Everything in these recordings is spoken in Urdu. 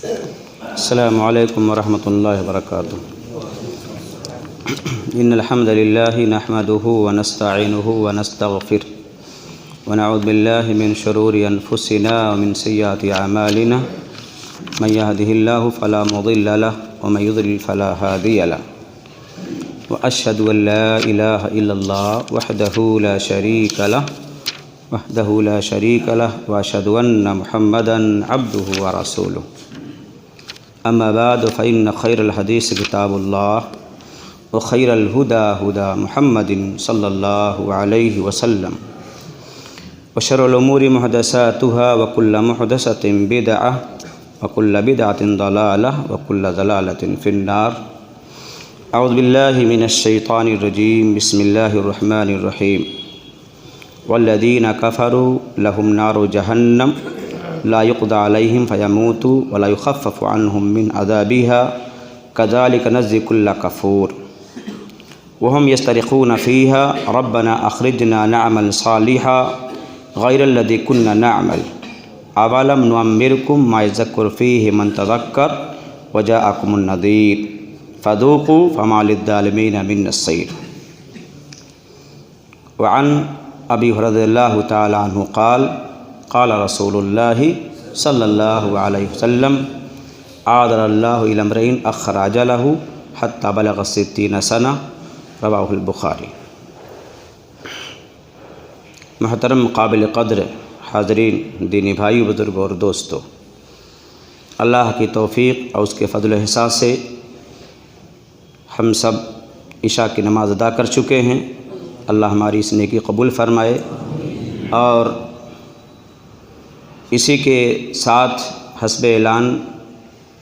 السلام علیکم ورحمۃ اللہ وبرکاتہ۔ ان الحمد للہ نحمده ونستعینه ونستغفره ونعوذ باللہ من شرور انفسنا ومن سیئات اعمالنا من يهده الله فلا مضل له ومن يضلل فلا هادي له واشهد ان لا اله الا الله وحده لا شريك له واشهد ان محمدا عبده ورسوله اما بعد فإن خير الحديث كتاب الله وخير الهدى هدى محمد صلى الله عليه وسلم وشر الأمور محدثاتها وكل محدثة بدعة وكل بدعة ضلالة وكل ضلالة في النار۔ اعوذ بالله من الشيطان الرجيم، بسم الله الرحمن الرحيم۔ والذين كفروا لهم نار جهنم لا يقضى عليهم فيموتوا ولا يخفف عنهم من عذابها كذلك نجزي كل كفور وهم يسترخون فيها ربنا أخرجنا نعمل صالحا غير الذي كنا نعمل أولم نعمركم ما يذكر فيه من تذكر وجاءكم النذير فذوقوا فما للظالمين من نصير۔ وعن أبي هريرة رضي الله تعالى عنه قال قال رسول اللہ صلی اللہ علیہ وسلم عاذر اللہ الی امرئ اخر اجلہ حتی بلغ 60 سنہ، رواہ البخاری۔ محترم قابل قدر حاضرین، دینی بھائی، بزرگ اور دوستو، اللہ کی توفیق اور اس کے فضل و احسان سے ہم سب عشاء کی نماز ادا کر چکے ہیں۔ اللہ ہماری اس نیکی قبول فرمائے، اور اسی کے ساتھ حسب اعلان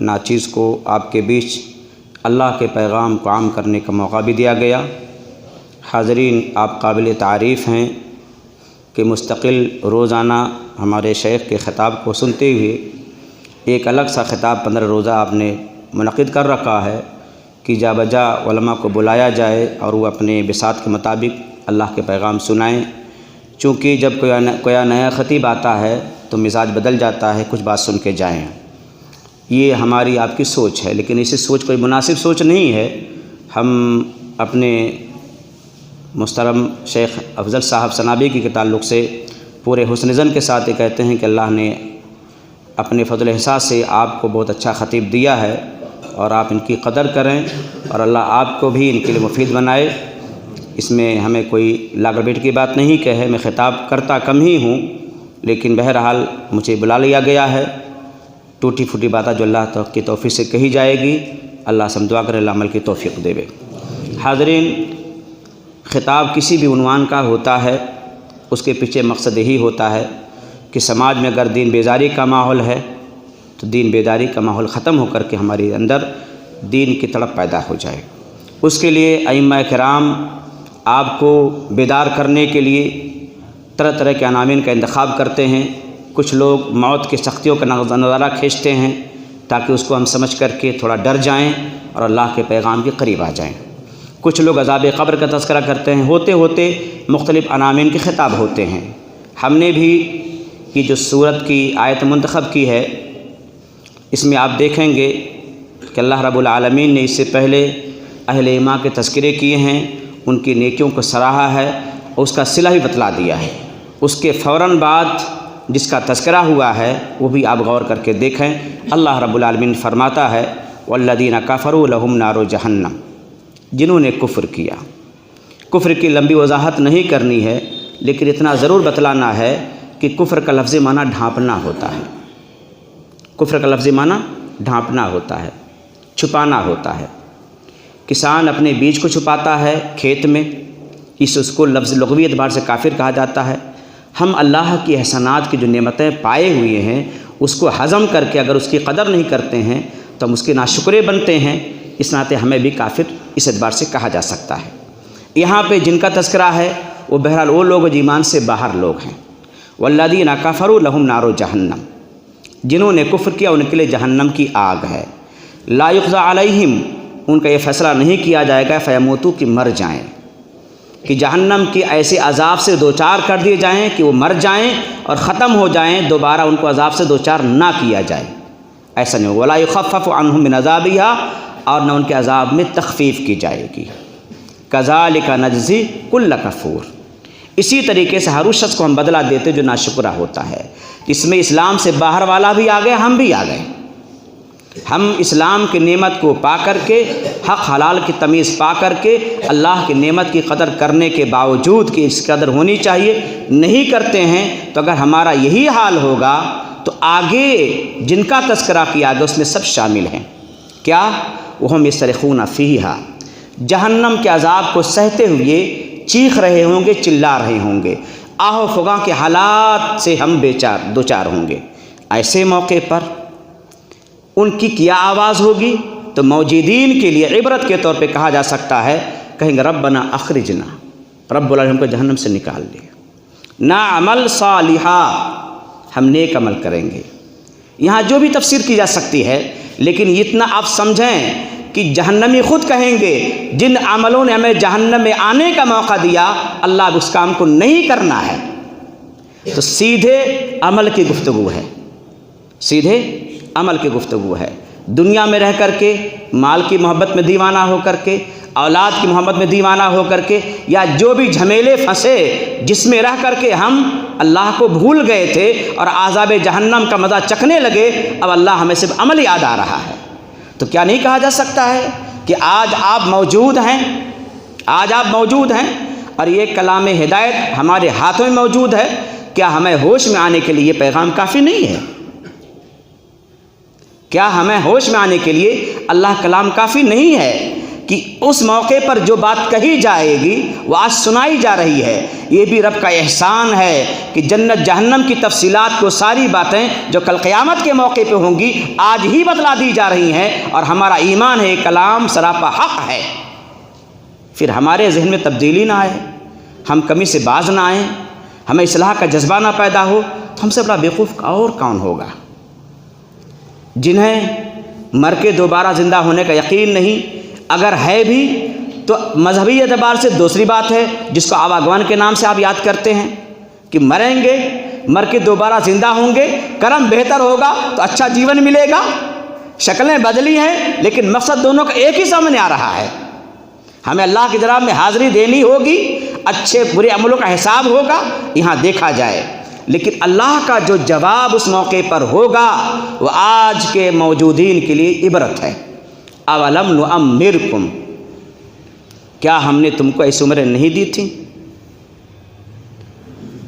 ناچیز کو آپ کے بیچ اللہ کے پیغام کو عام کرنے کا موقع بھی دیا گیا۔ حاضرین، آپ قابل تعریف ہیں کہ مستقل روزانہ ہمارے شیخ کے خطاب کو سنتے ہوئے ایک الگ سا خطاب 15 روزہ آپ نے منعقد کر رکھا ہے کہ جا بجا علماء کو بلایا جائے اور وہ اپنے بساط کے مطابق اللہ کے پیغام سنائیں۔ چونکہ جب کوئی نیا خطیب آتا ہے تو مزاج بدل جاتا ہے، کچھ بات سن کے جائیں۔ یہ ہماری آپ کی سوچ ہے، لیکن اسی سوچ کوئی مناسب سوچ نہیں ہے۔ ہم اپنے محترم شیخ افضل صاحب سنابی کے تعلق سے پورے حسن ظن کے ساتھ یہ کہتے ہیں کہ اللہ نے اپنے فضل احسان سے آپ کو بہت اچھا خطیب دیا ہے، اور آپ ان کی قدر کریں، اور اللہ آپ کو بھی ان کے لیے مفید بنائے۔ اس میں ہمیں کوئی لاگڑ بیٹ کی بات نہیں کہ ہے، میں خطاب کرتا کم ہی ہوں، لیکن بہرحال مجھے بلا لیا گیا ہے۔ ٹوٹی پھوٹی باتیں جو اللہ کی توفیق سے کہی جائے گی، اللہ سے ہم دعا کرے اللہ عمل کی توفیق دے۔ حاضرین، خطاب کسی بھی عنوان کا ہوتا ہے، اس کے پیچھے مقصد یہی ہوتا ہے کہ سماج میں اگر دین بیداری کا ماحول ہے تو دین بیداری کا ماحول ختم ہو کر کے ہمارے اندر دین کی تڑپ پیدا ہو جائے۔ اس کے لیے ائمہ کرام آپ کو بیدار کرنے کے لیے طرح طرح کے عناوین کا انتخاب کرتے ہیں۔ کچھ لوگ موت کی سختیوں کا نظارہ کھینچتے ہیں تاکہ اس کو ہم سمجھ کر کے تھوڑا ڈر جائیں اور اللہ کے پیغام کے قریب آ جائیں۔ کچھ لوگ عذاب قبر کا تذکرہ کرتے ہیں، ہوتے ہوتے مختلف عناوین کے خطاب ہوتے ہیں۔ ہم نے بھی یہ جو سورت کی آیت منتخب کی ہے، اس میں آپ دیکھیں گے کہ اللہ رب العالمین نے اس سے پہلے اہل ایمان کے تذکرے کیے ہیں، ان کی نیکیوں کو سراہا ہے اور اس کا صلہ بھی بتلا دیا ہے۔ اس کے فوراً بعد جس کا تذکرہ ہوا ہے وہ بھی آپ غور کر کے دیکھیں۔ اللہ رب العالمین فرماتا ہے والذین کفروا لہم نار جہنم، جنہوں نے کفر کیا۔ کفر کی لمبی وضاحت نہیں کرنی ہے، لیکن اتنا ضرور بتلانا ہے کہ کفر کا لفظی معنی ڈھانپنا ہوتا ہے۔ کفر کا لفظی معنی ڈھانپنا ہوتا ہے، چھپانا ہوتا ہے۔ کسان اپنے بیج کو چھپاتا ہے کھیت میں، اس کو لفظ لغوی اعتبار سے کافر کہا جاتا ہے۔ ہم اللہ کی احسانات کی جو نعمتیں پائے ہوئے ہیں اس کو ہضم کر کے اگر اس کی قدر نہیں کرتے ہیں تو ہم اس کے ناشکرے بنتے ہیں، اس ناطے ہمیں بھی کافر اس اعتبار سے کہا جا سکتا ہے۔ یہاں پہ جن کا تذکرہ ہے وہ بہرحال وہ لوگ جو ایمان سے باہر لوگ ہیں۔ والذین کفروا لہم نار جہنم، جنہوں نے کفر کیا ان کے لیے جہنم کی آگ ہے۔ لا یقضی علیہم، ان کا یہ فیصلہ نہیں کیا جائے گا فیموتوا کہ مر جائیں، کہ جہنم کے ایسے عذاب سے دوچار کر دیے جائیں کہ وہ مر جائیں اور ختم ہو جائیں، دوبارہ ان کو عذاب سے دوچار نہ کیا جائے۔ ایسا نہیں ہوگا۔ ولا یخفف عنہم من عذابہا، اور نہ ان کے عذاب میں تخفیف کی جائے گی۔ کذالک نجزی کل کفور، اسی طریقے سے ہر اس شخص کو ہم بدلہ دیتے جو ناشکرہ ہوتا ہے۔ اس میں اسلام سے باہر والا بھی آ گیا، ہم بھی آ گئے۔ ہم اسلام کی نعمت کو پا کر کے، حق حلال کی تمیز پا کر کے، اللہ کی نعمت کی قدر کرنے کے باوجود کہ اس قدر ہونی چاہیے نہیں کرتے ہیں، تو اگر ہمارا یہی حال ہوگا تو آگے جن کا تذکرہ کیا گیا اس میں سب شامل ہیں۔ کیا؟ وہم یصرخون فیہا، جہنم کے عذاب کو سہتے ہوئے چیخ رہے ہوں گے، چلا رہے ہوں گے، آہ و فغاں کے حالات سے ہم دوچار ہوں گے۔ ایسے موقع پر ان کی کیا آواز ہوگی؟ تو موجودین کے لیے عبرت کے طور پہ کہا جا سکتا ہے، کہیں گے ربنا اخرجنا، رب العالمین ہم کو جہنم سے نکال دے، نعمل صالحا، ہم نیک عمل کریں گے۔ یہاں جو بھی تفسیر کی جا سکتی ہے، لیکن اتنا آپ سمجھیں کہ جہنمی خود کہیں گے جن عملوں نے ہمیں جہنم میں آنے کا موقع دیا، اللہ اب اس کام کو نہیں کرنا ہے۔ تو سیدھے عمل کی گفتگو ہے، سیدھے عمل کی گفتگو ہے۔ دنیا میں رہ کر کے مال کی محبت میں دیوانہ ہو کر کے، اولاد کی محبت میں دیوانہ ہو کر کے، یا جو بھی جھمیلے پھنسے جس میں رہ کر کے ہم اللہ کو بھول گئے تھے اور عذاب جہنم کا مزہ چکھنے لگے، اب اللہ ہمیں صرف عمل یاد آ رہا ہے۔ تو کیا نہیں کہا جا سکتا ہے کہ آج آپ موجود ہیں، آج آپ موجود ہیں اور یہ کلام ہدایت ہمارے ہاتھوں میں موجود ہے؟ کیا ہمیں ہوش میں آنے کے لیے یہ پیغام کافی نہیں ہے؟ کیا ہمیں ہوش میں آنے کے لیے اللہ کلام کافی نہیں ہے کہ اس موقع پر جو بات کہی جائے گی وہ آج سنائی جا رہی ہے؟ یہ بھی رب کا احسان ہے کہ جنت جہنم کی تفصیلات کو، ساری باتیں جو کل قیامت کے موقع پہ ہوں گی آج ہی بتلا دی جا رہی ہیں، اور ہمارا ایمان ہے یہ کلام سراپا حق ہے۔ پھر ہمارے ذہن میں تبدیلی نہ آئے، ہم کمی سے باز نہ آئیں، ہمیں اصلاح کا جذبہ نہ پیدا ہو، تو ہم سے بڑا بیوقوف اور کون ہوگا؟ جنہیں مر کے دوبارہ زندہ ہونے کا یقین نہیں، اگر ہے بھی تو مذہبی اعتبار سے دوسری بات ہے جس کو آواگمن کے نام سے آپ یاد کرتے ہیں کہ مریں گے، مر کے دوبارہ زندہ ہوں گے، کرم بہتر ہوگا تو اچھا جیون ملے گا۔ شکلیں بدلی ہیں لیکن مقصد دونوں کا ایک ہی سامنے آ رہا ہے، ہمیں اللہ کی جناب میں حاضری دینی ہوگی، اچھے برے عملوں کا حساب ہوگا، یہاں دیکھا جائے۔ لیکن اللہ کا جو جواب اس موقع پر ہوگا وہ آج کے موجودین کے لیے عبرت ہے۔ اولم نعمرکم، کیا ہم نے تم کو ایسی عمریں نہیں دی تھیں؟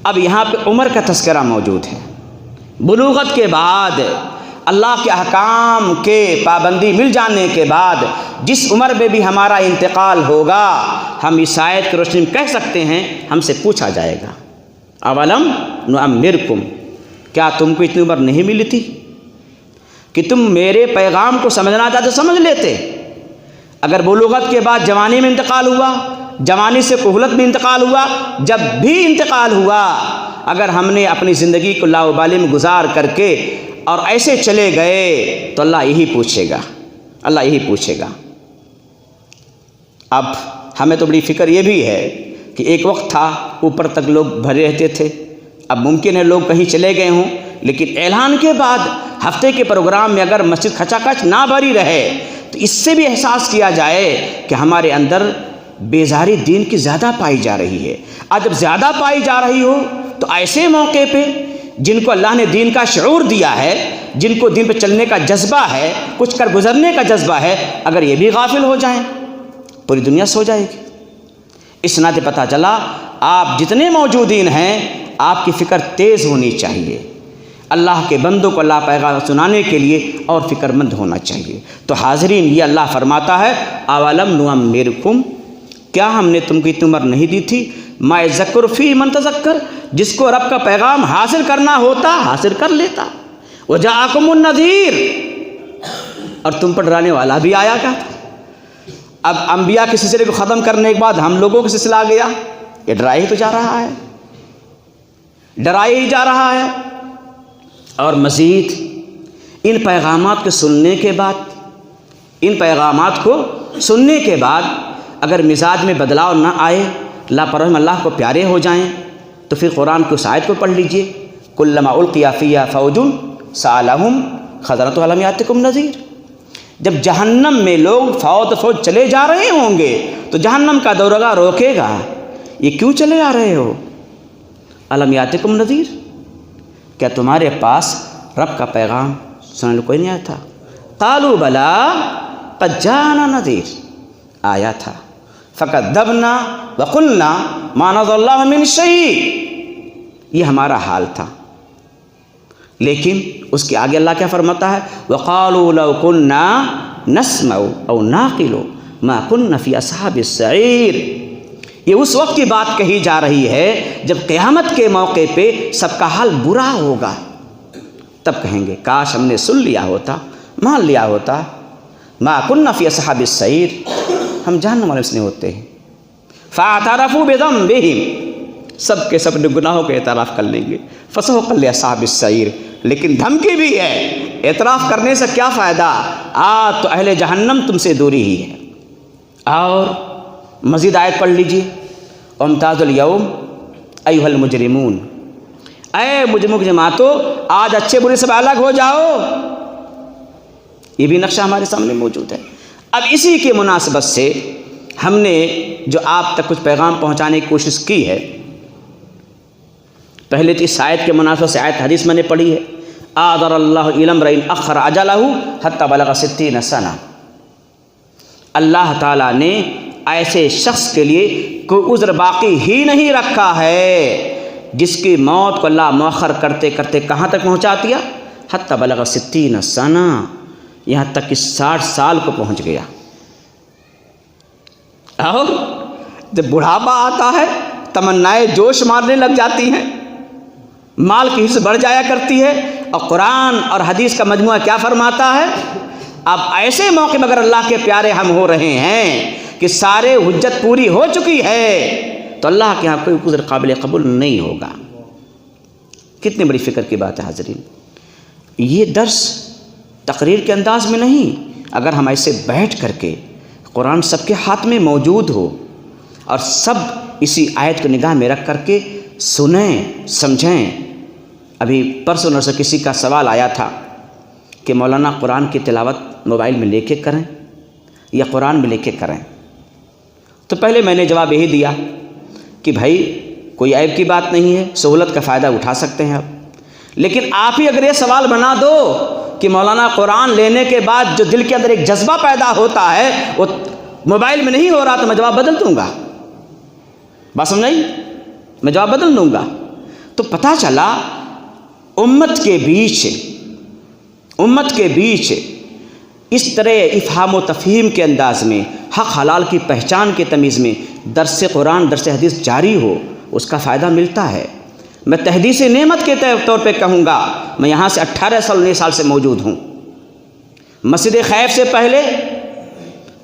اب یہاں پہ عمر کا تذکرہ موجود ہے۔ بلوغت کے بعد، اللہ کے احکام کے پابندی مل جانے کے بعد جس عمر میں بھی ہمارا انتقال ہوگا، ہم اس آیت کی روشنی میں کہہ سکتے ہیں، ہم سے پوچھا جائے گا اولم نعمرکم، کیا تم کو اتنی عمر نہیں ملی تھی کہ تم میرے پیغام کو سمجھنا چاہتے سمجھ لیتے؟ اگر بلوغت کے بعد جوانی میں انتقال ہوا، جوانی سے کہولت میں انتقال ہوا، جب بھی انتقال ہوا، اگر ہم نے اپنی زندگی کو لاابالی میں گزار کر کے اور ایسے چلے گئے تو اللہ یہی پوچھے گا، اللہ یہی پوچھے گا۔ اب ہمیں تو بڑی فکر یہ بھی ہے کہ ایک وقت تھا اوپر تک لوگ بھرے رہتے تھے، اب ممکن ہے لوگ کہیں چلے گئے ہوں، لیکن اعلان کے بعد ہفتے کے پروگرام میں اگر مسجد کھچا کھچ نہ بھری رہے تو اس سے بھی احساس کیا جائے کہ ہمارے اندر بیزاری دین کی زیادہ پائی جا رہی ہے۔ آج جب زیادہ پائی جا رہی ہو تو ایسے موقع پہ جن کو اللہ نے دین کا شعور دیا ہے، جن کو دین پہ چلنے کا جذبہ ہے، کچھ کر گزرنے کا جذبہ ہے، اگر یہ بھی غافل ہو جائیں پوری دنیا سو جائے گی۔ اس ناطے پتہ چلا آپ جتنے موجودین ہیں آپ کی فکر تیز ہونی چاہیے، اللہ کے بندوں کو اللہ پیغام سنانے کے لیے اور فکر مند ہونا چاہیے۔ تو حاضرین، یہ اللہ فرماتا ہے اولم نعمرکم، کیا ہم نے تم کو اتنی عمر نہیں دی تھی؟ ما یذکر فی من تذکر، جس کو رب کا پیغام حاصل کرنا ہوتا حاصل کر لیتا۔ وجاءکم النذیر، اور تم پر ڈرانے والا بھی آیا کرتا۔ اب انبیاء کے سلسلے کو ختم کرنے کے بعد ہم لوگوں کا سلسلہ آ گیا، یہ ڈرائے ہی تو جا رہا ہے، ڈرائے ہی جا رہا ہے۔ اور مزید ان پیغامات کو سننے کے بعد، ان پیغامات کو سننے کے بعد اگر مزاج میں بدلاؤ نہ آئے، لاپرواہی میں اللہ کو پیارے ہو جائیں، تو پھر قرآن کی اس آیت کو پڑھ لیجئے، کلما القی فیہا فوج سألہم خزنۃ الم یاتکم نذیر۔ جب جہنم میں لوگ فوج چلے جا رہے ہوں گے تو جہنم کا دروازہ روکے گا، یہ کیوں چلے آ رہے ہو؟ الم یاتکم نذیر، کیا تمہارے پاس رب کا پیغام سننے کوئی نہیں آیا تھا؟ قالوا بلا قد جاءنا نذیر، آیا تھا۔ فکذبنا وقلنا ما نزل اللہ من شیء، یہ ہمارا حال تھا۔ لیکن اس کے آگے اللہ کیا فرماتا ہے؟ وقالوا لو كنا نسمع او نعقل ما كنا في اصحاب السعیر۔ یہ اس وقت کی بات کہی جا رہی ہے جب قیامت کے موقع پہ سب کا حال برا ہوگا، تب کہیں گے کاش ہم نے سن لیا ہوتا، مان لیا ہوتا۔ ما كنا في اصحاب السعیر، ہم جہنم والے سے ہوتے ہیں۔ فاعترفوا بذنبهم، سب کے سب نے گناہوں کے اعتراف کر لیں گے۔ فسحقا لاصحاب السعیر، لیکن دھمکی بھی ہے، اعتراف کرنے سے کیا فائدہ؟ آج تو اہل جہنم تم سے دوری ہی ہے۔ اور مزید آیت پڑھ لیجیے، امتاز الیوم ایھا المجرمون، اے مجرموں کی جماعتوں آج اچھے برے سب الگ ہو جاؤ۔ یہ بھی نقشہ ہمارے سامنے موجود ہے۔ اب اسی کے مناسبت سے ہم نے جو آپ تک کچھ پیغام پہنچانے کی کوشش کی ہے، پہلے تو اس آیت کے مناسبت سے آیت حدیث میں نے پڑھی ہے، آذر اللہ الی امرئ اخر اجلہ حتی بلغ 60 سنہ۔ اللہ تعالیٰ نے ایسے شخص کے لیے کوئی عذر باقی ہی نہیں رکھا ہے جس کی موت کو اللہ مؤخر کرتے کرتے کہاں تک پہنچا دیا؟ حتی بلغ 60 سنہ، یہاں تک کہ 60 سال کو پہنچ گیا۔ اور جب بڑھاپا آتا ہے تمنائیں جوش مارنے لگ جاتی ہیں، مال کی حص بڑھ جایا کرتی ہے، اور قرآن اور حدیث کا مجموعہ کیا فرماتا ہے؟ اب ایسے موقع میں اگر اللہ کے پیارے ہم ہو رہے ہیں کہ سارے حجت پوری ہو چکی ہے تو اللہ کے یہاں کوئی عذر قابل قبول نہیں ہوگا۔ کتنی بڑی فکر کی بات ہے حاضرین۔ یہ درس تقریر کے انداز میں نہیں، اگر ہم ایسے بیٹھ کر کے قرآن سب کے ہاتھ میں موجود ہو اور سب اسی آیت کو نگاہ میں رکھ کر کے سنیں سمجھیں۔ ابھی پرسوں نرسوں کسی کا سوال آیا تھا کہ مولانا قرآن کی تلاوت موبائل میں لے کے کریں یا قرآن میں لے کے کریں؟ تو پہلے میں نے جواب یہی دیا کہ بھائی کوئی عیب کی بات نہیں ہے، سہولت کا فائدہ اٹھا سکتے ہیں آپ، لیکن آپ ہی اگر یہ سوال بنا دو کہ مولانا قرآن لینے کے بعد جو دل کے اندر ایک جذبہ پیدا ہوتا ہے وہ موبائل میں نہیں ہو رہا، تو میں جواب بدل دوں گا۔ بات سمجھ آئی؟ میں جواب بدل دوں گا۔ تو پتہ چلا امت کے بیچ اس طرح افہام و تفہیم کے انداز میں حق حلال کی پہچان کے تمیز میں درس قرآن درس حدیث جاری ہو، اس کا فائدہ ملتا ہے۔ میں تحدیث نعمت کے طور پہ کہوں گا، میں یہاں سے 18 سال 19 سال سے موجود ہوں۔ مسجد خیف سے پہلے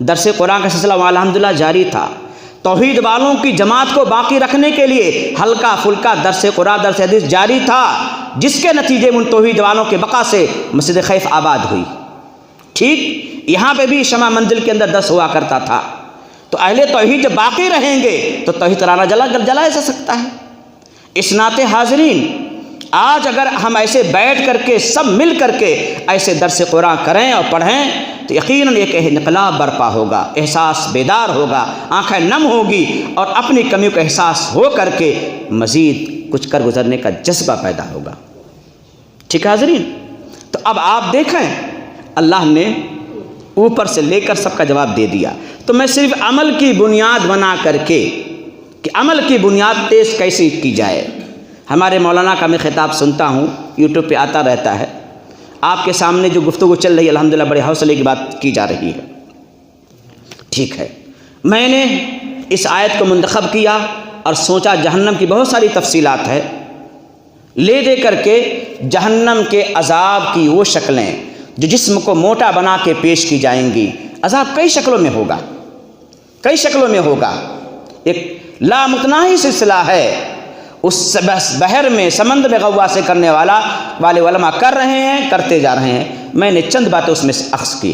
درس قرآن کا سلسلہ وہاں الحمدللہ جاری تھا۔ توحید والوں کی جماعت کو باقی رکھنے کے لیے ہلکا پھلکا درس قرآن درس حدیث جاری تھا، جس کے نتیجے میں ان توحید والوں کے بقا سے مسجد خیف آباد ہوئی۔ ٹھیک یہاں پہ بھی شمع منزل کے اندر درس ہوا کرتا تھا۔ تو اہل توحید جب باقی رہیں گے تو توحید ترانہ جلایا جا سکتا ہے۔ اس ناطے حاضرین، آج اگر ہم ایسے بیٹھ کر کے سب مل کر کے ایسے درس قرآن کریں اور پڑھیں تو یقیناً ایک انقلاب برپا ہوگا، احساس بیدار ہوگا، آنکھیں نم ہوگی، اور اپنی کمیوں کا احساس ہو کر کے مزید کچھ کر گزرنے کا جذبہ پیدا ہوگا۔ ٹھیک ہے حاضرین؟ تو اب آپ دیکھیں اللہ نے اوپر سے لے کر سب کا جواب دے دیا، تو میں صرف عمل کی بنیاد بنا کر کے کہ عمل کی بنیاد تیز کیسے کی جائے۔ ہمارے مولانا کا میں خطاب سنتا ہوں، یوٹیوب پہ آتا رہتا ہے، آپ کے سامنے جو گفتگو چل رہی ہے الحمدللہ بڑے حوصلے کی بات کی جا رہی ہے۔ ٹھیک ہے، میں نے اس آیت کو منتخب کیا اور سوچا جہنم کی بہت ساری تفصیلات ہے، لے دے کر کے جہنم کے عذاب کی وہ شکلیں جو جسم کو موٹا بنا کے پیش کی جائیں گی۔ عذاب کئی شکلوں میں ہوگا، کئی شکلوں میں ہوگا، ایک لامتناہی سلسلہ ہے۔ اس بحر میں سمندر میں غواصے کرنے والے علماء کر رہے ہیں، کرتے جا رہے ہیں۔ میں نے چند باتیں اس میں سے اخذ کی۔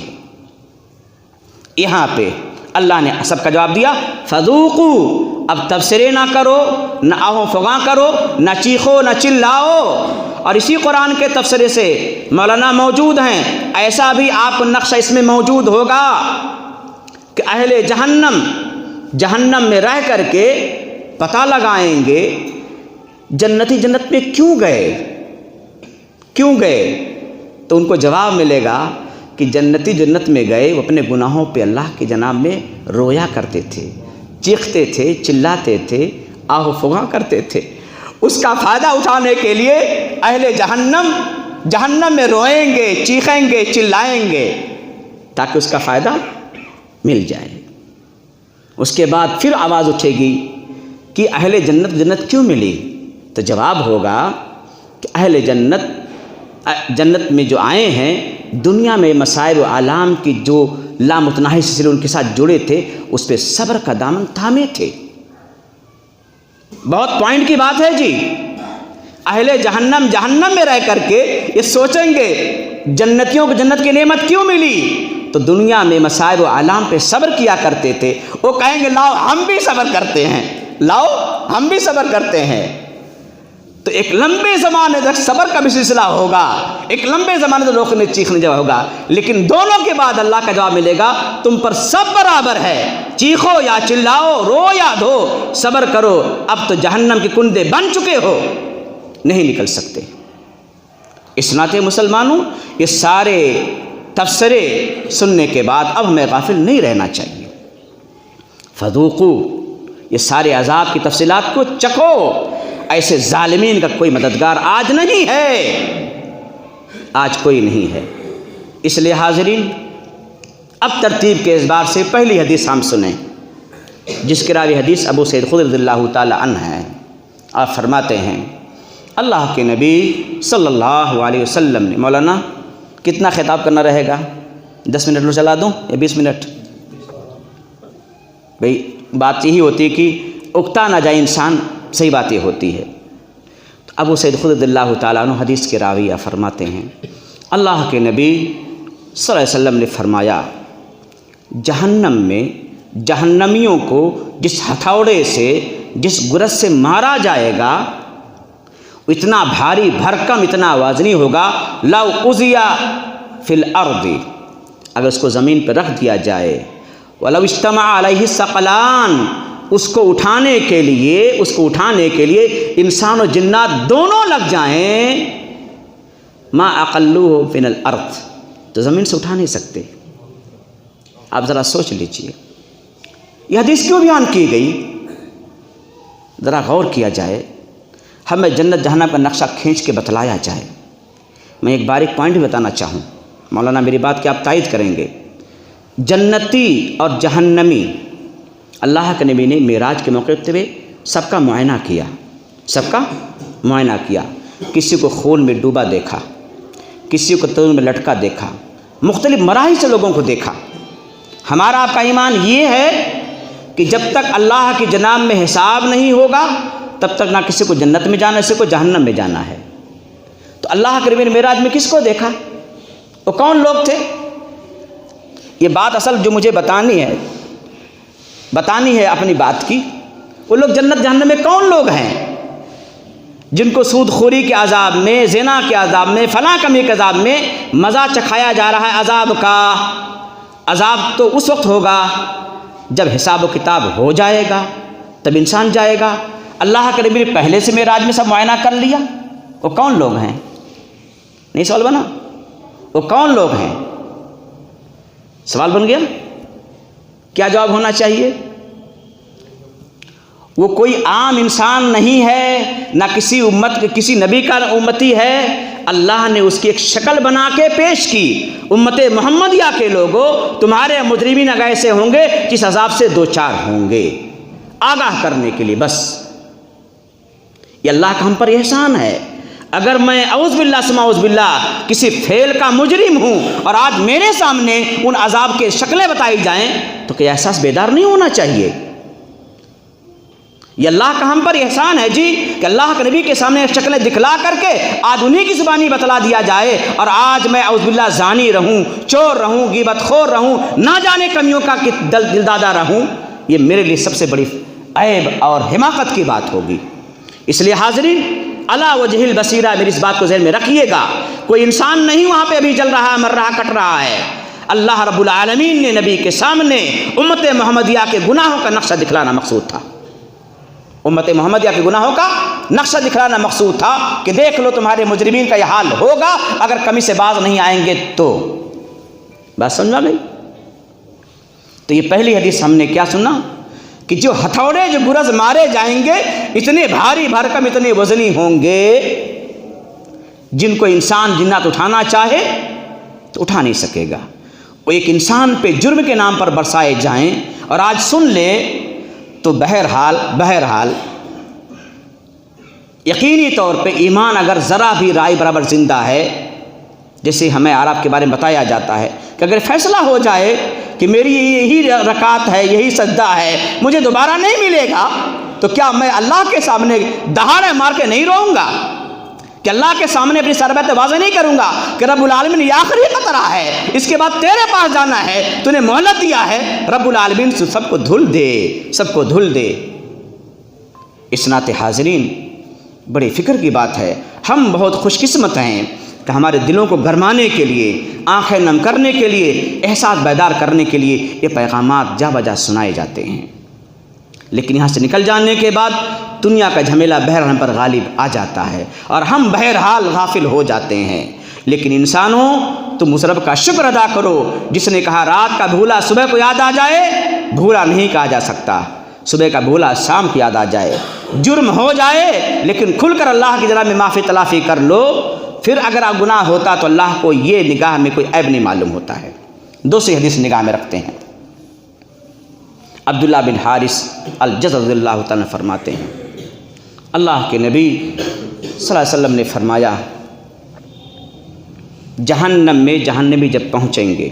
یہاں پہ اللہ نے سب کا جواب دیا، فذوقوا اب تبصرے نہ کرو، نہ آہو فغاں کرو، نہ چیخو نہ چلاؤ۔ اور اسی قرآن کے تبصرے سے مولانا موجود ہیں، ایسا بھی آپ کو نقشہ اس میں موجود ہوگا کہ اہل جہنم میں رہ کر کے پتہ لگائیں گے جنتی جنت میں کیوں گئے، تو ان کو جواب ملے گا کہ جنتی جنت میں گئے، وہ اپنے گناہوں پہ اللہ کے جناب میں رویا کرتے تھے، چیختے تھے، چلاتے تھے، آہ و فغاں کرتے تھے۔ اس کا فائدہ اٹھانے کے لیے اہل جہنم میں روئیں گے، چیخیں گے، چلائیں گے تاکہ اس کا فائدہ مل جائے۔ اس کے بعد پھر آواز اٹھے گی کہ اہل جنت کیوں ملی؟ تو جواب ہوگا کہ اہل جنت میں جو آئے ہیں، دنیا میں مصائب و آلام کی جو لامتناہی سلسلے ان کے ساتھ جڑے تھے، اس پہ صبر کا دامن تھامے تھے۔ بہت پوائنٹ کی بات ہے جی۔ اہل جہنم میں رہ کر کے یہ سوچیں گے جنتیوں کو جنت کی نعمت کیوں ملی؟ تو دنیا میں مصائب و آلام پہ صبر کیا کرتے تھے، وہ کہیں گے لاؤ ہم بھی صبر کرتے ہیں، تو ایک لمبے زمانے تک صبر کا بھی سلسلہ ہوگا، ایک لمبے زمانے تک روکنے چیخنے جواب ہوگا، لیکن دونوں کے بعد اللہ کا جواب ملے گا تم پر سب برابر ہے، چیخو یا چلاؤ، رو یا دھو، صبر کرو، اب تو جہنم کے کندے بن چکے ہو، نہیں نکل سکتے۔ اس ناطے مسلمانوں، یہ سارے تبصرے سننے کے بعد اب ہمیں غافل نہیں رہنا چاہیے۔ فذوقوا، یہ سارے عذاب کی تفصیلات کو چکھو، ایسے ظالمین کا کوئی مددگار آج نہیں ہے، آج کوئی نہیں ہے۔ اس لیے حاضرین، اب ترتیب کے اعتبار سے پہلی حدیث ہم سنیں، جس کی راوی حدیث ابو سعید خدری رضی اللہ تعالی عنہ ہے۔ آپ فرماتے ہیں اللہ کے نبی صلی اللہ علیہ وسلم نے، مولانا کتنا خطاب کرنا رہے گا؟ 10 منٹ لو چلا دوں یا 20 منٹ؟ بھئی بات یہی ہوتی ہے کہ اکتا نہ جائے انسان، صحیح بات یہ ہوتی ہے۔ تو ابو سعید خدری رضی اللہ تعالیٰ عنہ حدیث کے راوی فرماتے ہیں اللہ کے نبی صلی اللہ علیہ وسلم نے فرمایا، جہنم میں جہنمیوں کو جس ہتھوڑے سے، جس گرز سے مارا جائے گا، اتنا بھاری بھرکم، اتنا وزنی ہوگا، لو اُزِیَ فی الارض، اگر اس کو زمین پہ رکھ دیا جائے، وَلَوْ اجْتَمَعَ عَلَيْهِ الثَّقَلَانِ، اس کو اٹھانے کے لیے انسان و جنات دونوں لگ جائیں، ما اقلوہ من الارض، تو زمین سے اٹھا نہیں سکتے۔ آپ ذرا سوچ لیجئے یہ حدیث کیوں بیان کی گئی، ذرا غور کیا جائے، ہمیں جنت جہنم کا نقشہ کھینچ کے بتلایا جائے۔ میں ایک باریک پوائنٹ بھی بتانا چاہوں، مولانا میری بات کی آپ تائید کریں گے۔ جنتی اور جہنمی، اللہ کے نبی نے معراج کے موقع پہ سب کا معائنہ کیا، کسی کو خون میں ڈوبا دیکھا، کسی کو تنور میں لٹکا دیکھا، مختلف مراحل سے لوگوں کو دیکھا۔ ہمارا آپ کا ایمان یہ ہے کہ جب تک اللہ کی جناب میں حساب نہیں ہوگا تب تک نہ کسی کو جنت میں جانا ہے، کسی کو جہنم میں جانا ہے۔ تو اللہ کے نبی نے معراج میں کس کو دیکھا؟ وہ کون لوگ تھے؟ یہ بات اصل جو مجھے بتانی ہے اپنی بات کی، وہ لوگ جنت جہنم میں کون لوگ ہیں جن کو سود خوری کے عذاب میں، زنا کے عذاب میں، فلاں کمی کے عذاب میں مزہ چکھایا جا رہا ہے عذاب کا۔ عذاب تو اس وقت ہوگا جب حساب و کتاب ہو جائے گا، تب انسان جائے گا۔ اللہ کے نبی نے پہلے سے معراج میں سب معائنہ کر لیا، وہ کون لوگ ہیں؟ نہیں سوال بنا؟ وہ کون لوگ ہیں؟ سوال بن گیا؟ کیا جواب ہونا چاہیے؟ وہ کوئی عام انسان نہیں ہے، نہ کسی امت کے کسی نبی کا امتی ہے، اللہ نے اس کی ایک شکل بنا کے پیش کی۔ امت محمدیہ کے لوگوں، تمہارے مجرمین اگر ایسے ہوں گے جس عذاب سے دو چار ہوں گے، آگاہ کرنے کے لیے بس۔ یہ اللہ کا ہم پر احسان ہے۔ اگر میں اعوذ باللہ ثم اعوذ باللہ کسی فعل کا مجرم ہوں اور آج میرے سامنے ان عذاب کے شکلیں بتائی جائیں تو کیا احساس بیدار نہیں ہونا چاہیے؟ یہ اللہ کا ہم پر احسان ہے جی کہ اللہ کے نبی کے سامنے شکلیں دکھلا کر کے آج انہی کی زبانی بتلا دیا جائے، اور آج میں اعوذ باللہ زانی رہوں، چور رہوں، غیبت خور رہوں، نہ جانے کمیوں کا دلدادہ رہوں۔ یہ میرے لیے سب سے بڑی عیب اور حماقت کی بات ہوگی۔ اس لیے حاضرین علی وجہ البصیرہ میری اس بات کو ذہن میں رکھیے گا، کوئی انسان نہیں وہاں پہ ابھی چل رہا، مر رہا، کٹ رہا ہے۔ اللہ رب العالمین نے نبی کے سامنے امت محمدیہ کے گناہوں کا نقشہ دکھلانا مقصود تھا، امت محمدیہ کے گناہوں کا نقشہ دکھلانا مقصود تھا کہ دیکھ لو تمہارے مجرمین کا یہ حال ہوگا اگر کمی سے باز نہیں آئیں گے تو۔ بات سمجھ میں گئی؟ تو یہ پہلی حدیث ہم نے کیا سنا کہ جو ہتھوڑے جو گرز مارے جائیں گے اتنے بھاری بھرکم اتنے وزنی ہوں گے جن کو انسان جنات اٹھانا چاہے تو اٹھا نہیں سکے گا۔ وہ ایک انسان پہ جرم کے نام پر برسائے جائیں، اور آج سن لے تو بہرحال یقینی طور پہ ایمان اگر ذرا بھی رائے برابر زندہ ہے، جیسے ہمیں عرب کے بارے میں بتایا جاتا ہے کہ اگر فیصلہ ہو جائے کہ میری یہی رکعت ہے، یہی سجدہ ہے، مجھے دوبارہ نہیں ملے گا، تو کیا میں اللہ کے سامنے دہاڑے مار کے نہیں روؤں گا؟ کہ اللہ کے سامنے اپنی سربت واضح نہیں کروں گا کہ رب العالمین یہ آخری قطرہ ہے، اس کے بعد تیرے پاس جانا ہے، تو نے مہلت دیا ہے، رب العالمین سب کو دھل دے۔ اس ناطے حاضرین بڑی فکر کی بات ہے، ہم بہت خوش قسمت ہیں کہ ہمارے دلوں کو گرمانے کے لیے، آنکھیں نم کرنے کے لیے، احساس بیدار کرنے کے لیے یہ پیغامات جا بجا سنائے جاتے ہیں، لیکن یہاں سے نکل جانے کے بعد دنیا کا جھمیلا بہر ہم پر غالب آ جاتا ہے اور ہم بہرحال غافل ہو جاتے ہیں۔ لیکن انسانوں تم اس رب کا شکر ادا کرو جس نے کہا رات کا بھولا صبح کو یاد آ جائے، بھولا نہیں کہا جا سکتا، صبح کا بھولا شام کو یاد آ جائے، جرم ہو جائے لیکن کھل کر اللہ کی جناب میں معافی تلافی کر لو، پھر اگر آپ گناہ ہوتا تو اللہ کو یہ نگاہ میں کوئی عیب نہیں معلوم ہوتا ہے۔ دوسری حدیث نگاہ میں رکھتے ہیں، عبداللہ بن حارث الجزر رضی اللہ تعالیٰ فرماتے ہیں اللہ کے نبی صلی اللہ علیہ وسلم نے فرمایا جہنم میں جہنمی جب پہنچیں گے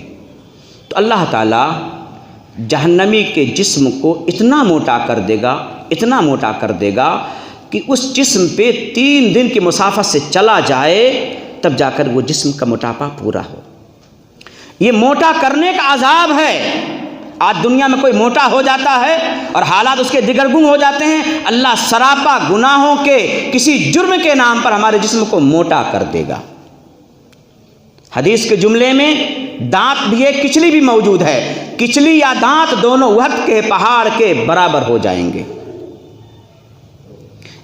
تو اللہ تعالیٰ جہنمی کے جسم کو اتنا موٹا کر دے گا کہ اس جسم پہ 3 دن کی مسافت سے چلا جائے تب جا کر وہ جسم کا موٹاپا پورا ہو۔ یہ موٹا کرنے کا عذاب ہے۔ آج دنیا میں کوئی موٹا ہو جاتا ہے اور حالات اس کے دگرگون ہو جاتے ہیں، اللہ سراپا گناہوں کے کسی جرم کے نام پر ہمارے جسم کو موٹا کر دے گا۔ حدیث کے جملے میں دانت بھی ہے، کچلی بھی موجود ہے، کچلی یا دانت دونوں وقت کے پہاڑ کے برابر ہو جائیں گے۔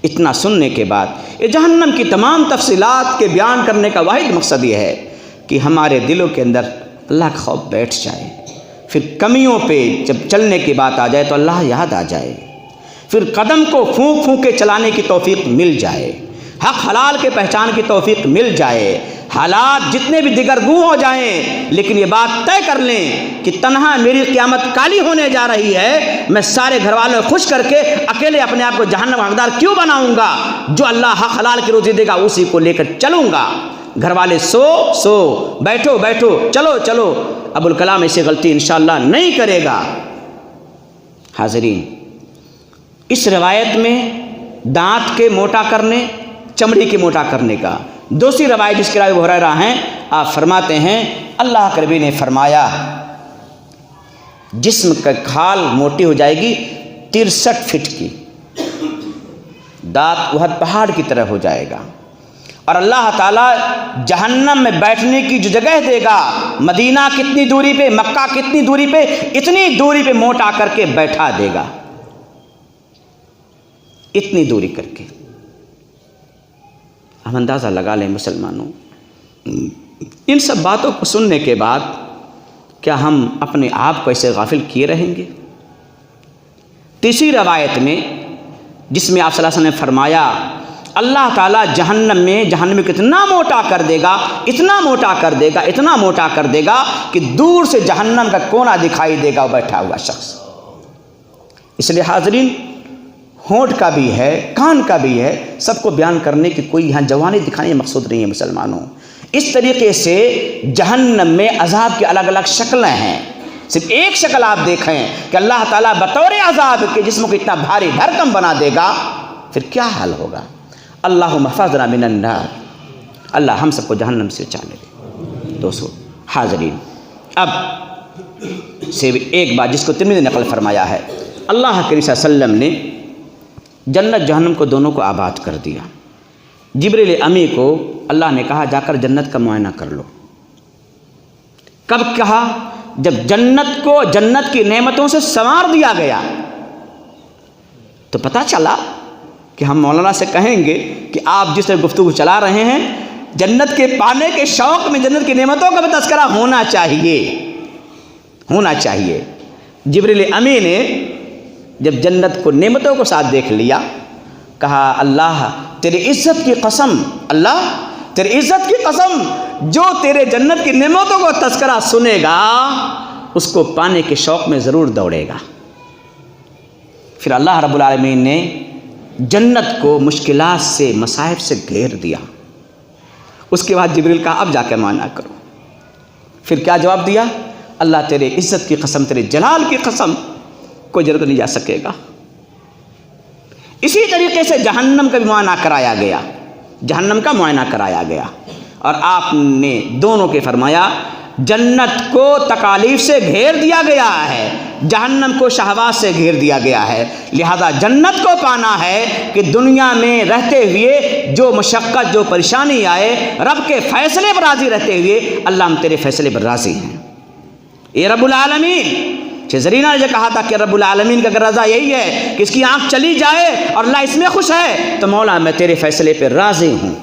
اتنا سننے کے بعد یہ جہنم کی تمام تفصیلات کے بیان کرنے کا واحد مقصد یہ ہے کہ ہمارے دلوں کے اندر اللہ کا خوف بیٹھ جائے، پھر کمیوں پہ جب چلنے کی بات آ جائے تو اللہ یاد آ جائے، پھر قدم کو پھونک پھونک کے چلانے کی توفیق مل جائے، حق حلال کے پہچان کی توفیق مل جائے، حالات جتنے بھی دگرگوں ہو جائیں لیکن یہ بات طے کر لیں کہ تنہا میری قیامت کالی ہونے جا رہی ہے، میں سارے گھر والوں کو خوش کر کے اکیلے اپنے آپ کو جہنم کا حقدار کیوں بناؤں گا؟ جو اللہ حق حلال کی روزی دے گا اسی کو لے کر چلوں گا۔ گھر والے سو بیٹھو چلو ابوالکلام ایسی غلطی انشاءاللہ نہیں کرے گا۔ حاضرین اس روایت میں دانت کے موٹا کرنے، چمڑی کے موٹا کرنے کا، دوسری روایت جس کے راوی ابو ہریرہ ہیں، آپ فرماتے ہیں اللہ کے نبی نے فرمایا جسم کا کھال موٹی ہو جائے گی 63 فٹ کی، دانت احد پہاڑ کی طرح ہو جائے گا، اور اللہ تعالیٰ جہنم میں بیٹھنے کی جو جگہ دے گا، مدینہ کتنی دوری پہ، مکہ کتنی دوری پہ، اتنی دوری پہ موٹا کر کے بیٹھا دے گا، اتنی دوری کر کے۔ ہم اندازہ لگا لیں مسلمانوں، ان سب باتوں کو سننے کے بعد کیا ہم اپنے آپ کو ایسے غافل کیے رہیں گے؟ تیسری روایت میں جس میں آپ صلی اللہ علیہ وسلم نے فرمایا اللہ تعالیٰ جہنم میں جہنم کو اتنا موٹا کر دے گا کہ دور سے جہنم کا کونا دکھائی دے گا بیٹھا ہوا شخص۔ اس لیے حاضرین ہونٹ کا بھی ہے، کان کا بھی ہے، سب کو بیان کرنے کی کوئی یہاں جوانی دکھانے مقصود نہیں ہے مسلمانوں۔ اس طریقے سے جہنم میں عذاب کی الگ الگ شکلیں ہیں، صرف ایک شکل آپ دیکھیں کہ اللہ تعالیٰ بطور عذاب کے جسم کو اتنا بھاری بھرکم بنا دے گا، پھر کیا حال ہوگا؟ اللہم احفظنا من النار، اللہ ہم سب کو جہنم سے بچا لے۔ دوستو حاضرین، اب سے ایک بات جس کو ترمذی نے نقل فرمایا ہے، اللہ کے رسول صلی اللہ علیہ وسلم نے جنت جہنم کو دونوں کو آباد کر دیا۔ جبریل امی کو اللہ نے کہا جا کر جنت کا معائنہ کر لو۔ کب کہا؟ جب جنت کو جنت کی نعمتوں سے سنوار دیا گیا تو پتہ چلا کہ ہم مولانا سے کہیں گے کہ آپ جس طرح گفتگو چلا رہے ہیں جنت کے پانے کے شوق میں جنت کی نعمتوں کا بھی تذکرہ ہونا چاہیے۔ جبریل امی نے جب جنت کو نعمتوں کو ساتھ دیکھ لیا کہا اللہ تیری عزت کی قسم، اللہ تیری عزت کی قسم، جو تیرے جنت کی نعمتوں کو تذکرہ سنے گا اس کو پانے کے شوق میں ضرور دوڑے گا۔ پھر اللہ رب العالمین نے جنت کو مشکلات سے مصائب سے گھیر دیا۔ اس کے بعد جبریل کہا اب جا کے معائنہ کرو۔ پھر کیا جواب دیا؟ اللہ تیرے عزت کی قسم، تیرے جلال کی قسم، کوئی جنت نہیں جا سکے گا۔ اسی طریقے سے جہنم کا بھی معائنہ کرایا گیا، جہنم کا معائنہ کرایا گیا اور آپ نے دونوں کے فرمایا جنت کو تکالیف سے گھیر دیا گیا ہے، جہنم کو شہوات سے گھیر دیا گیا ہے، لہذا جنت کو پانا ہے کہ دنیا میں رہتے ہوئے جو مشقت جو پریشانی آئے رب کے فیصلے پر راضی رہتے ہوئے اللہ ہم تیرے فیصلے پر راضی ہیں۔ یہ رب العالمین زرینہ نے جو کہا تھا کہ رب العالمین کا اگر رضا یہی ہے کہ اس کی آنکھ چلی جائے اور اللہ اس میں خوش ہے تو مولا میں تیرے فیصلے پہ راضی ہوں،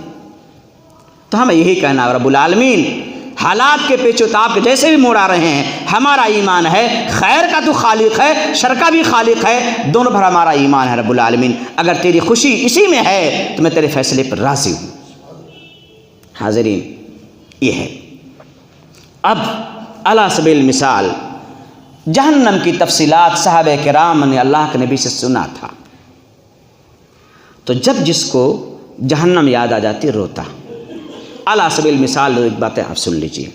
تو ہمیں یہی کہنا ہے رب العالمین حالات کے پیچ و تاب کے جیسے بھی موڑ آ رہے ہیں ہمارا ایمان ہے خیر کا تو خالق ہے، شر کا بھی خالق ہے، دونوں بھر ہمارا ایمان ہے رب العالمین، اگر تیری خوشی اسی میں ہے تو میں تیرے فیصلے پر راضی ہوں۔ حاضرین یہ ہے۔ اب علی سبیل المثال جہنم کی تفصیلات صحابہ کرام نے اللہ کے نبی سے سنا تھا، تو جب جس کو جہنم یاد آ جاتی روتا۔ علی سبیل مثال ایک باتیں آپ سن لیجیے۔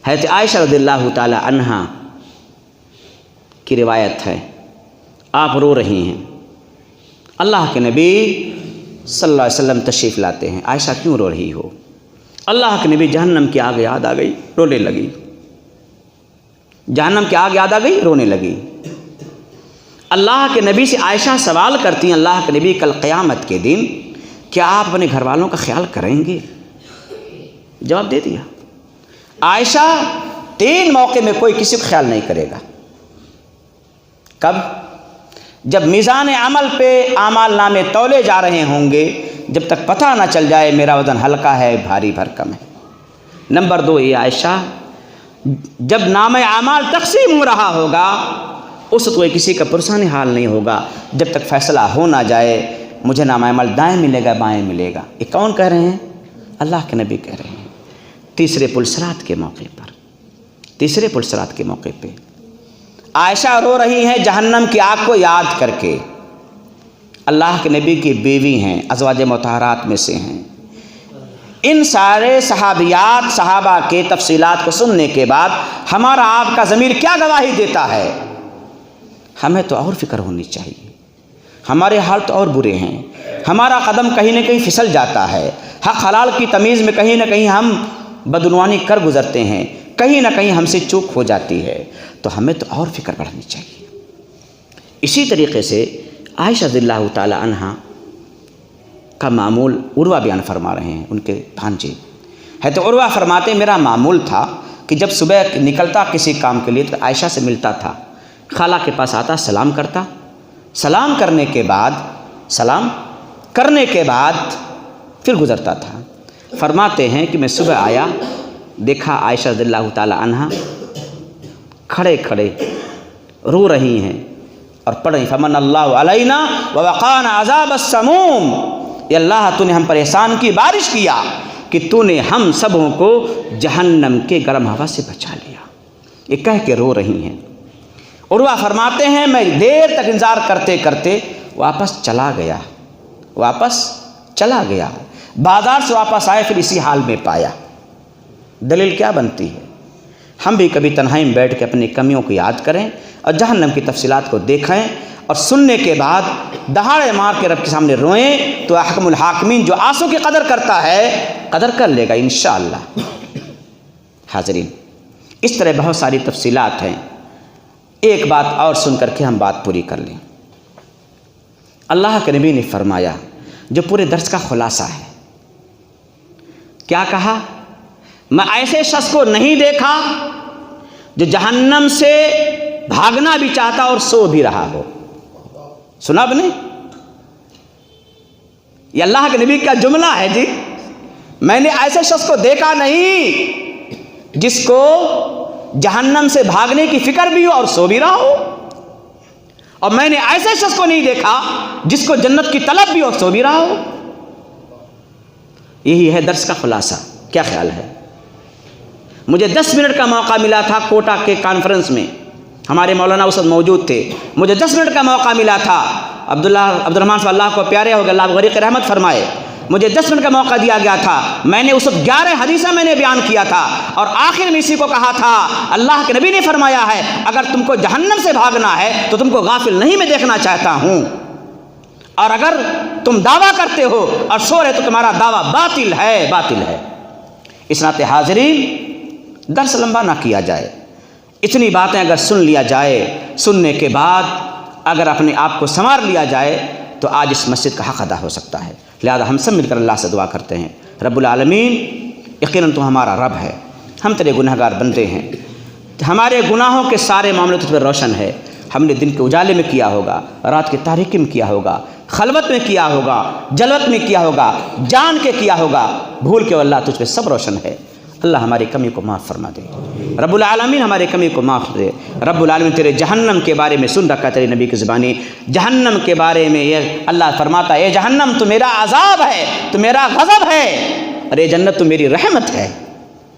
حضرت عائشہ رضی اللہ تعالی عنہا کی روایت ہے، آپ رو رہی ہیں، اللہ کے نبی صلی اللہ علیہ وسلم تشریف لاتے ہیں، عائشہ کیوں رو رہی ہو؟ اللہ کے نبی جہنم کی آگ یاد آ گئی، رونے لگی، جہنم کی آگ یاد آ گئی، رونے لگی۔ اللہ کے نبی سے عائشہ سوال کرتی ہیں اللہ کے نبی کل قیامت کے دن کیا آپ اپنے گھر والوں کا خیال کریں گے؟ جواب دے دیا۔ عائشہ 3 موقع میں کوئی کسی کو خیال نہیں کرے گا۔ کب؟ جب میزان عمل پہ اعمال نامے تولے جا رہے ہوں گے، جب تک پتہ نہ چل جائے میرا وزن ہلکا ہے بھاری بھرکم ہے۔ نمبر 2 یہ عائشہ جب نام اعمال تقسیم ہو رہا ہوگا اس وقت کوئی کسی کا پرسانی حال نہیں ہوگا جب تک فیصلہ ہو نہ جائے مجھے نام اعمال دائیں ملے گا بائیں ملے گا۔ یہ کون کہہ رہے ہیں؟ اللہ کے نبی کہہ رہے ہیں۔ تیسرے پلسرات کے موقع پہ عائشہ رو رہی ہیں جہنم کی آگ کو یاد کر کے، اللہ کے نبی کی بیوی ہیں، ازواج مطہرات میں سے ہیں۔ ان سارے صحابیات صحابہ کے تفصیلات کو سننے کے بعد ہمارا آپ کا ضمیر کیا گواہی دیتا ہے؟ ہمیں تو اور فکر ہونی چاہیے، ہمارے حال تو اور برے ہیں، ہمارا قدم کہیں نہ کہیں پھسل جاتا ہے، حق حلال کی تمیز میں کہیں نہ کہیں ہم بدعنوانی کر گزرتے ہیں، کہیں نہ کہیں ہم سے چوک ہو جاتی ہے، تو ہمیں تو اور فکر بڑھنی چاہیے۔ اسی طریقے سے عائشہ رضی اللہ تعالی عنہا کا معمول عروہ بیان فرما رہے ہیں، ان کے بھانجے ہے تو عروہ فرماتے میرا معمول تھا کہ جب صبح نکلتا کسی کام کے لیے تو عائشہ سے ملتا تھا، خالہ کے پاس آتا، سلام کرتا، سلام کرنے کے بعد پھر گزرتا تھا۔ فرماتے ہیں کہ میں صبح آیا، دیکھا عائشہ رضی اللہ تعالی عنہا کھڑے کھڑے رو رہی ہیں اور پڑھ رہی فمن اللہ علینا ووقانا عذاب السموم، یا اللہ تو نے ہم پر احسان کی بارش کیا کہ تو نے ہم سبوں کو جہنم کے گرم ہوا سے بچا لیا، یہ کہہ کے رو رہی ہیں۔ عروہ فرماتے ہیں میں دیر تک انتظار کرتے کرتے واپس چلا گیا، بازار سے واپس آئے پھر اسی حال میں پایا۔ دلیل کیا بنتی ہے؟ ہم بھی کبھی تنہائی میں بیٹھ کے اپنی کمیوں کو یاد کریں اور جہنم کی تفصیلات کو دیکھیں اور سننے کے بعد دہاڑے مار کے رب کے سامنے روئیں تو احکم الحاکمین جو آنسوں کی قدر کرتا ہے قدر کر لے گا انشاءاللہ۔ حاضرین اس طرح بہت ساری تفصیلات ہیں۔ ایک بات اور سن کر کے ہم بات پوری کر لیں۔ اللہ کے نبی نے فرمایا جو پورے درس کا خلاصہ ہے، کیا کہا؟ میں ایسے شخص کو نہیں دیکھا جو جہنم سے بھاگنا بھی چاہتا اور سو بھی رہا ہو۔ سنا آپ نے؟ یہ اللہ کے نبی کا جملہ ہے جی۔ میں نے ایسے شخص کو دیکھا نہیں جس کو جہنم سے بھاگنے کی فکر بھی ہو اور سو بھی رہا ہو، اور میں نے ایسے شخص کو نہیں دیکھا جس کو جنت کی طلب بھی اور سو بھی رہا ہو۔ یہی ہے درس کا خلاصہ۔ کیا خیال ہے؟ مجھے 10 منٹ کا موقع ملا تھا کوٹا کے کانفرنس میں، ہمارے مولانا اس وقت موجود تھے۔ مجھے 10 منٹ کا موقع ملا تھا۔ عبد الرحمن صلی اللہ کو پیارے ہو گئے، اللہ غریق رحمت فرمائے۔ مجھے 10 منٹ کا موقع دیا گیا تھا۔ میں نے اس وقت 11 حدیثیں میں نے بیان کیا تھا، اور آخر میں اسی کو کہا تھا اللہ کے نبی نے فرمایا ہے اگر تم کو جہنم سے بھاگنا ہے تو تم کو غافل نہیں میں دیکھنا چاہتا ہوں، اور اگر تم دعویٰ کرتے ہو اور سو رہے تو تمہارا دعویٰ باطل ہے، باطل ہے۔ اس ناطے حاضرین، درس لمبا نہ کیا جائے، اتنی باتیں اگر سن لیا جائے، سننے کے بعد اگر اپنے آپ کو سنوار لیا جائے تو آج اس مسجد کا حق ادا ہو سکتا ہے۔ لہذا ہم سب مل کر اللہ سے دعا کرتے ہیں، رب العالمین یقیناً تو ہمارا رب ہے، ہم تیرے گنہگار بندے ہیں، ہمارے گناہوں کے سارے معاملے تجھ پر روشن ہے۔ ہم نے دن کے اجالے میں کیا ہوگا، رات کے تاریکی میں کیا ہوگا، خلوت میں کیا ہوگا، جلوت میں کیا ہوگا، جان کے کیا ہوگا، بھول کے اللہ تجھ پہ سب روشن ہے۔ اللہ ہماری کمی کو معاف فرما دے، رب العالمین ہماری کمی کو معاف دے۔ رب العالمین تیرے جہنم کے بارے میں سن رکھا تیرے نبی کی زبانی، جہنم کے بارے میں یہ اللہ فرماتا ہے اے جہنم تو میرا عذاب ہے، تو میرا غضب ہے، اور اے جنت تو میری رحمت ہے،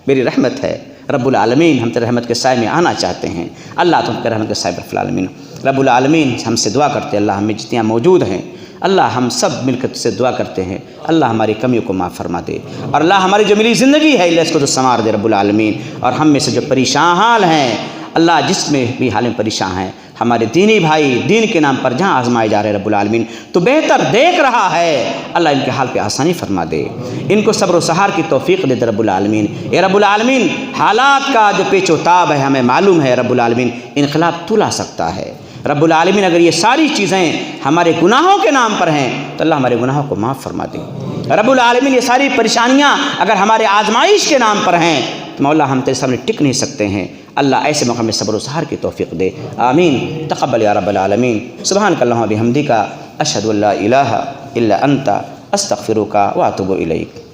میری رحمت ہے۔ رب العالمین ہم تیرے رحمت کے سائے میں آنا چاہتے ہیں، اللہ تم کے رحمت کے سائے رب العالمین۔ رب العالمین ہم سے دعا کرتے ہیں، اللہ ہمیں جتنے موجود ہیں اللہ ہم سب مل کر سے دعا کرتے ہیں اللہ ہماری کمیوں کو معاف فرما دے، اور اللہ ہماری جو ملی زندگی ہے اللہ اس کو تو سنوار دے رب العالمین، اور ہم میں سے جو پریشان حال ہیں اللہ جس میں بھی حال میں پریشان ہیں، ہمارے دینی بھائی دین کے نام پر جہاں آزمائے جا رہے رب العالمین تو بہتر دیکھ رہا ہے، اللہ ان کے حال پہ آسانی فرما دے، ان کو صبر و سحار کی توفیق دے رب العالمین۔ اے رب العالمین حالات کا جو پیچ و تاب ہے ہمیں معلوم ہے رب العالمین، انقلاب تو لا سکتا ہے رب العالمین۔ اگر یہ ساری چیزیں ہمارے گناہوں کے نام پر ہیں تو اللہ ہمارے گناہوں کو معاف فرما دے رب العالمین۔ یہ ساری پریشانیاں اگر ہمارے آزمائش کے نام پر ہیں تو مولا ہم تیرے سامنے ٹک نہیں سکتے ہیں، اللہ ایسے موقع میں صبر و سحار کی توفیق دے، آمین۔ تقبل یا رب العالمین۔ سبحانک اللہم و بحمدک، اشہد ان لا الہ الا انت، استغفرک و اتوب الیک۔